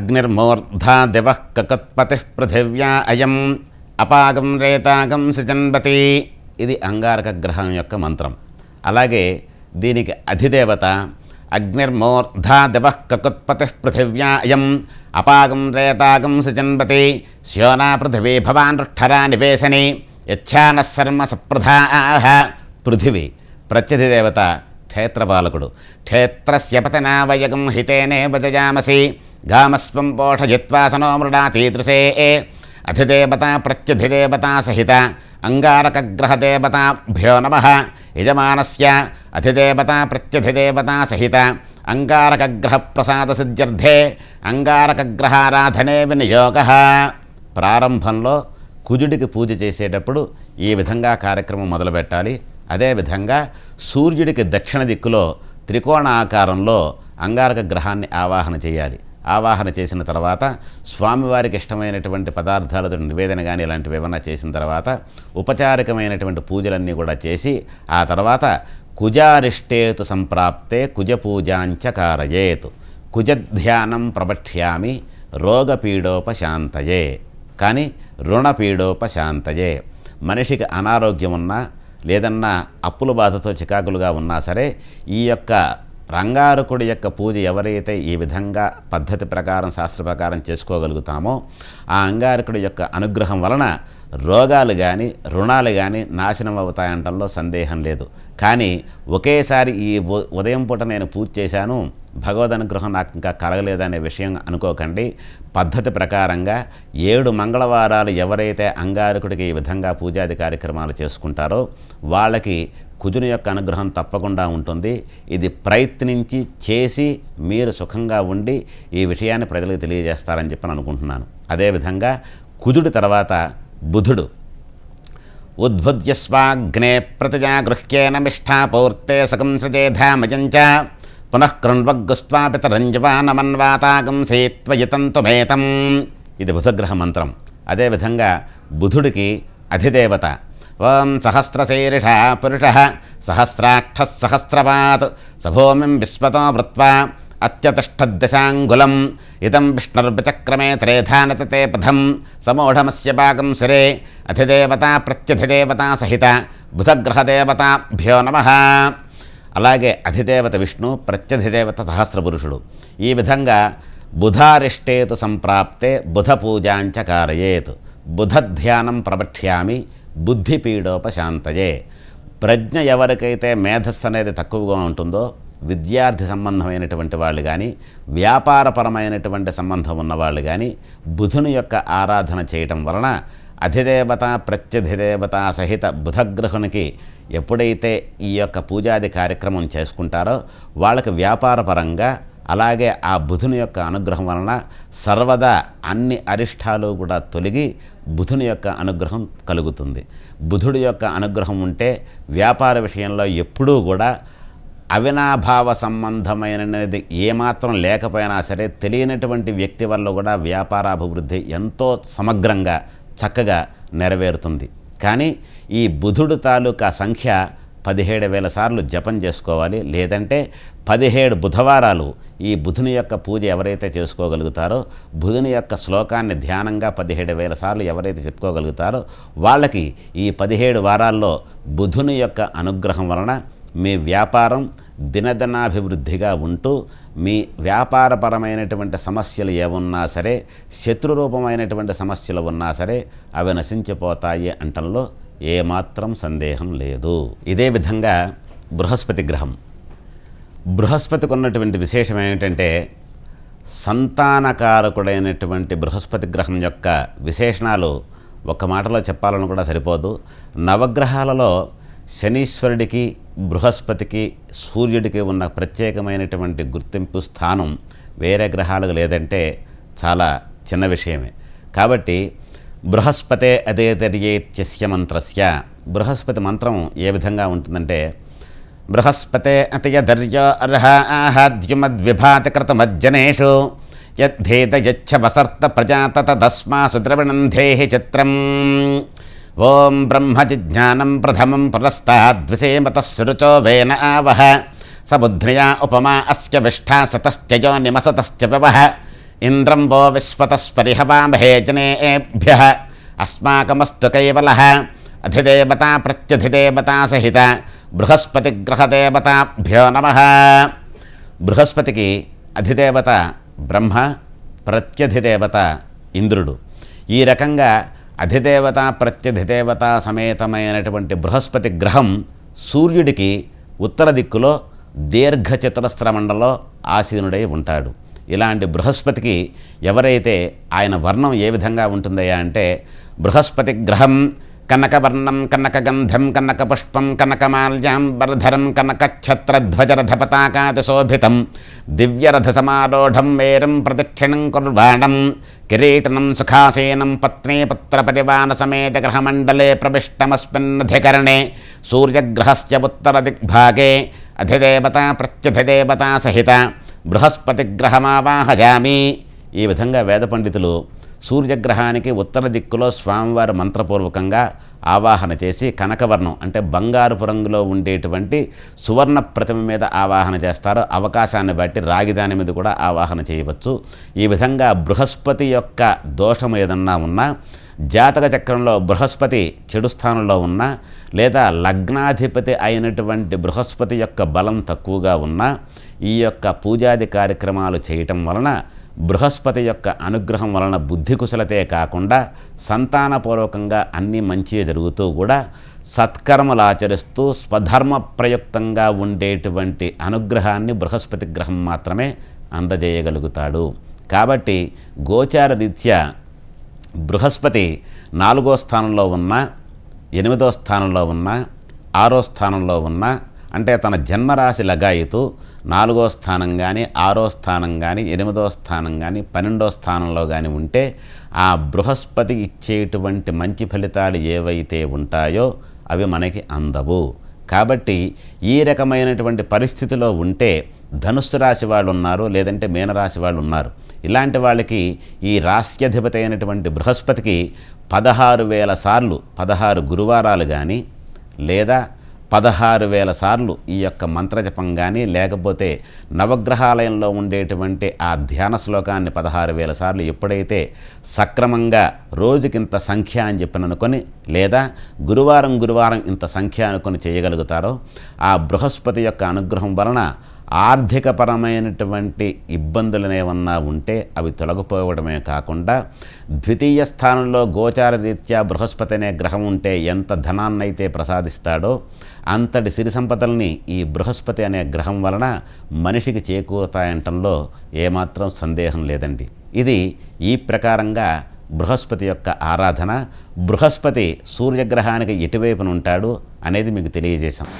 అగ్నిర్మూర్ధా దివః కకుత్పతిః పృథివ్యా అయం అపాగం రేతాగం సజన్వతి. ఇది అంగారక గ్రహం యొక్క మంత్రం. అలాగే దీనికి అధిదేవత అగ్నిర్మూర్ధా దివః కకుత్పతిః పృథివ్యా అయం అపాగం రేతాగం సజన్వతి. శ్యోనా పృథివీ భవానృష్ఠరా నివేశని యచ్ఛానః శర్మ సప్రధాః. పృథివీ ప్రత్యధిదేవత క్షేత్రపాలకుడు. క్షేత్రస్య పతనావయగం హితేనే భజయామసి గామస్వం పోషయిత్వాసనో మృడాతీదృశే. అధిదేవత ప్రత్యధిదేవత సహిత అంగారకగ్రహదేవతాభ్యో నమః. యజమానస్య అధిదేవత ప్రత్యధిదేవత సహిత అంగారకగ్రహ ప్రసాద సిద్ధ్యర్థే అంగారకగ్రహారాధనే వినియోగః. ప్రారంభంలో కుజుడికి పూజ చేసేటప్పుడు ఈ విధంగా కార్యక్రమం మొదలుపెట్టాలి. అదేవిధంగా సూర్యుడికి దక్షిణ దిక్కులో త్రికోణ ఆకారంలో అంగారక గ్రహాన్ని ఆవాహన చేయాలి. ఆవాహన చేసిన తర్వాత స్వామివారికి ఇష్టమైనటువంటి పదార్థాలతో నివేదన కానీ ఇలాంటివి ఏమన్నా చేసిన తర్వాత ఉపచారికమైనటువంటి పూజలన్నీ కూడా చేసి ఆ తర్వాత కుజారిష్టేతు సంప్రాప్తే కుజపూజాంచ కారయేతు. కుజధ్యానం ప్రవక్ష్యామి రోగపీడోపశాంతయే. కానీ రుణపీడోపశాంతయే. మనిషికి అనారోగ్యం ఉన్నా లేదన్నా అప్పుల బాధతో చికాకులుగా ఉన్నా సరే ఈ యొక్క రంగారకుడి యొక్క పూజ ఎవరైతే ఈ విధంగా పద్ధతి ప్రకారం శాస్త్ర ప్రకారం చేసుకోగలుగుతామో ఆ అంగారకుడి యొక్క అనుగ్రహం వలన రోగాలు కానీ రుణాలు కానీ నాశనం అవుతాయంటంలో సందేహం లేదు. కానీ ఒకేసారి ఈ ఉదయం పూట నేను పూజ చేశాను భగవద్ అనుగ్రహం నాకు ఇంకా కలగలేదనే విషయం అనుకోకండి. పద్ధతి ప్రకారంగా 7 మంగళవారాలు ఎవరైతే అంగారకుడికి ఈ విధంగా పూజాది కార్యక్రమాలు చేసుకుంటారో వాళ్ళకి కుజుని యొక్క అనుగ్రహం తప్పకుండా ఉంటుంది. ఇది ప్రయత్నించి చేసి మీరు సుఖంగా ఉండి ఈ విషయాన్ని ప్రజలకు తెలియజేస్తారని చెప్పి అనుకుంటున్నాను. అదేవిధంగా కుజుడి తర్వాత బుధుడు. ఉద్భుజ్యస్వాగ్నే ప్రతిజాగృహ్యేన మిష్టాపూర్తే సకంసజేధామజంచ పునః కృణ్వగ్గుస్త్వా పితరంజవానమన్వాతాగం సేత్వయితంతుమేతం. ఇది బుధగ్రహ మంత్రం. అదేవిధంగా బుధుడికి అధిదేవత ఓం సహస్రశీర్ష పురుష సహస్రాక్ష సహస్రపాత్ సభూమిం విశ్వతో వృత్వా అత్యతిష్టదశాంగులం ఇదం విష్ణుర్విచక్రమే త్రేధానతతే పథం సమూఢమస్య భాగం శిరే అధిదేవత ప్రత్యధిదేవత సహిత బుధగ్రహదేవతాభ్యో నమః. అలాగే అధిదేవత విష్ణు ప్రత్యధిదేవత సహస్రపురుషుడు. ఈ విధంగా బుధారిష్టేతు సంప్రాప్తే బుధ పూజాంచ కారయేత్. బుధధ్యానం ప్రవక్ష్యామి బుద్ధిపీడోపశాంతయే. ప్రజ్ఞ ఎవరికైతే మేధస్సు అనేది తక్కువగా ఉంటుందో విద్యార్థి సంబంధమైనటువంటి వాళ్ళు కానీ వ్యాపారపరమైనటువంటి సంబంధం ఉన్నవాళ్ళు కానీ బుధుని యొక్క ఆరాధన చేయటం వలన అధిదేవత ప్రత్యధిదేవత సహిత బుధగ్రహునికి ఎప్పుడైతే ఈ యొక్క పూజాది కార్యక్రమం చేసుకుంటారో వాళ్ళకి వ్యాపారపరంగా అలాగే ఆ బుధుని యొక్క అనుగ్రహం వలన సర్వదా అన్ని అరిష్టాలు కూడా తొలగి బుధుని యొక్క అనుగ్రహం కలుగుతుంది. బుధుడి యొక్క అనుగ్రహం ఉంటే వ్యాపార విషయంలో ఎప్పుడూ కూడా అవినాభావ సంబంధమైనది ఏమాత్రం లేకపోయినా సరే తెలియనటువంటి వ్యక్తి వల్ల కూడా వ్యాపారాభివృద్ధి ఎంతో సమగ్రంగా చక్కగా నెరవేరుతుంది. కానీ ఈ బుధుడు తాలూకా సంఖ్య 17,000 సార్లు జపం చేసుకోవాలి. లేదంటే 17 బుధవారాలు ఈ బుధుని యొక్క పూజ ఎవరైతే చేసుకోగలుగుతారో బుధుని యొక్క శ్లోకాన్ని ధ్యానంగా 17,000 సార్లు ఎవరైతే చెప్పుకోగలుగుతారో వాళ్ళకి ఈ 17 వారాల్లో బుధుని యొక్క అనుగ్రహం వలన మీ వ్యాపారం దినదినాభివృద్ధిగా ఉంటూ మీ వ్యాపారపరమైనటువంటి సమస్యలు ఏమున్నా సరే శత్రురూపమైనటువంటి సమస్యలు ఉన్నా సరే అవి నశించిపోతాయి అంటంలో ఏమాత్రం సందేహం లేదు. ఇదే విధంగా బృహస్పతి గ్రహం. బృహస్పతికి ఉన్నటువంటి విశేషం ఏమిటంటే సంతానకారకుడైనటువంటి బృహస్పతి గ్రహం యొక్క విశేషణాలు ఒక్క మాటలో చెప్పాలని కూడా సరిపోదు. నవగ్రహాలలో శనీశ్వరుడికి బృహస్పతికి సూర్యుడికి ఉన్న ప్రత్యేకమైనటువంటి గుర్తింపు స్థానం వేరే గ్రహాలకు లేదంటే చాలా చిన్న విషయమే. కాబట్టి బృహస్పతే అదేతర్యేత్యస్య మంత్రస్య. బృహస్పతి మంత్రం ఏ విధంగా ఉంటుందంటే బృహస్పతే అతయధర్యో అర్హాద్యుమద్విభాతి కృతమజ్జనేషు యద్ధేత యచ్చ వసర్త ప్రజాతత తస్మాసు ద్రవిణంధేహి చిత్రం. ఓం బ్రహ్మజిజ్ఞానం ప్రథమం పురస్తాద్విసేమత శృచో వేన ఆవహ సబుద్ధ్రియా ఉపమా అస్య విష్ఠా సతశ్చయో నిమసతశ్చ వ్యవహ ఇంద్రం వో విశ్వతస్పరిహవామహే జనేభ్యః అస్మాకమస్తు కైవలః అధిదేవతా ప్రత్యధిదేవతా సహిత బృహస్పతిగ్రహదేవతాభ్యో నమః. బృహస్పతికి అధిదేవత బ్రహ్మ, ప్రత్యధిదేవత ఇంద్రుడు. ఈ రకంగా అధిదేవత ప్రత్యధిదేవత సమేతమైనటువంటి బృహస్పతి గ్రహం సూర్యుడికి ఉత్తర దిక్కులో దీర్ఘచతురస్ర మండలంలో ఆసీనుడై ఉంటాడు. ఇలాంటి బృహస్పతికి ఎవరైతే ఆయన వర్ణం ఏ విధంగా ఉంటుందయ్యా అంటే, బృహస్పతి గ్రహం కనకవర్ణం కనకగంధం కనకపుష్పం కనకమాల్యాంబరధరం కనకఛత్రధ్వజరథపతాకాశోభితం దివ్యరథసమారూఢం వేరం ప్రదక్షిణం కుర్వాణం కిరీటనం సుఖాసీనం పత్నీ పుత్రపరివాన సమేత గ్రహమండలే ప్రవిష్టమస్మిన్నధికరణే సూర్యగ్రహస్య ఉత్తరదిగ్భాగే అధిదేవత ప్రత్యధిదేవత సహిత బృహస్పతిగ్రహమావాహయామి. ఈ విధంగా వేద పండితులు సూర్యగ్రహానికి ఉత్తర దిక్కులో స్వామివారి మంత్రపూర్వకంగా ఆవాహన చేసి కనకవర్ణం అంటే బంగారుపు రంగులో ఉండేటువంటి సువర్ణ ప్రతిమ మీద ఆవాహన చేస్తారు. అవకాశాన్ని బట్టి రాగిదాని మీద కూడా ఆవాహన చేయవచ్చు. ఈ విధంగా బృహస్పతి యొక్క దోషం ఏదన్నా ఉన్నా, జాతక చక్రంలో బృహస్పతి చెడు స్థానంలో ఉన్నా, లేదా లగ్నాధిపతి అయినటువంటి బృహస్పతి యొక్క బలం తక్కువగా ఉన్నా, ఈ యొక్క పూజాది కార్యక్రమాలు చేయటం వలన బృహస్పతి యొక్క అనుగ్రహం వలన బుద్ధి కుశలతే కాకుండా సంతానపూర్వకంగా అన్నీ మంచిగా జరుగుతూ కూడా సత్కర్మలు ఆచరిస్తూ స్వధర్మ ప్రయుక్తంగా ఉండేటువంటి అనుగ్రహాన్ని బృహస్పతి గ్రహం మాత్రమే అందజేయగలుగుతాడు. కాబట్టి గోచార రీత్యా బృహస్పతి 4వ స్థానంలో ఉన్న, 8వ స్థానంలో ఉన్న, 6వ స్థానంలో ఉన్న, అంటే తన జన్మరాశి లగాయితూ 4వ స్థానం కానీ, 6వ స్థానం కానీ, 8వ స్థానం కానీ, 12వ స్థానంలో కానీ ఉంటే ఆ బృహస్పతి ఇచ్చేటువంటి మంచి ఫలితాలు ఏవైతే ఉంటాయో అవి మనకి అందవు. కాబట్టి ఈ రకమైనటువంటి పరిస్థితిలో ఉంటే ధనుస్సు రాశి వాళ్ళు ఉన్నారు, లేదంటే మీనరాశి వాళ్ళు ఉన్నారు. ఇలాంటి వాళ్ళకి ఈ రాశ్యాధిపతి అయినటువంటి బృహస్పతికి 16,000 సార్లు 16 గురువారాలు కానీ, లేదా 16,000 సార్లు ఈ యొక్క మంత్రజపం కానీ, లేకపోతే నవగ్రహాలయంలో ఉండేటువంటి ఆ ధ్యాన శ్లోకాన్ని 16,000 సార్లు ఎప్పుడైతే సక్రమంగా రోజుకింత సంఖ్య అని చెప్పననుకొని, లేదా గురువారం ఇంత సంఖ్య అనుకొని చేయగలుగుతారో ఆ బృహస్పతి యొక్క అనుగ్రహం వలన ఆర్థికపరమైనటువంటి ఇబ్బందులనేమన్నా ఉంటే అవి తొలగిపోవడమే కాకుండా, ద్వితీయ స్థానంలో గోచార రీత్యా బృహస్పతి అనే గ్రహం ఉంటే ఎంత ధనాన్నైతే ప్రసాదిస్తాడో అంతటి సిరి సంపదల్ని ఈ బృహస్పతి అనే గ్రహం వలన మనిషికి చేకూరుతాయంటంలో ఏమాత్రం సందేహం లేదండి. ఇది ఈ ప్రకారంగా బృహస్పతి యొక్క ఆరాధన. బృహస్పతి సూర్యగ్రహానికి ఎటువైపున ఉంటాడు అనేది మీకు తెలియజేశాం.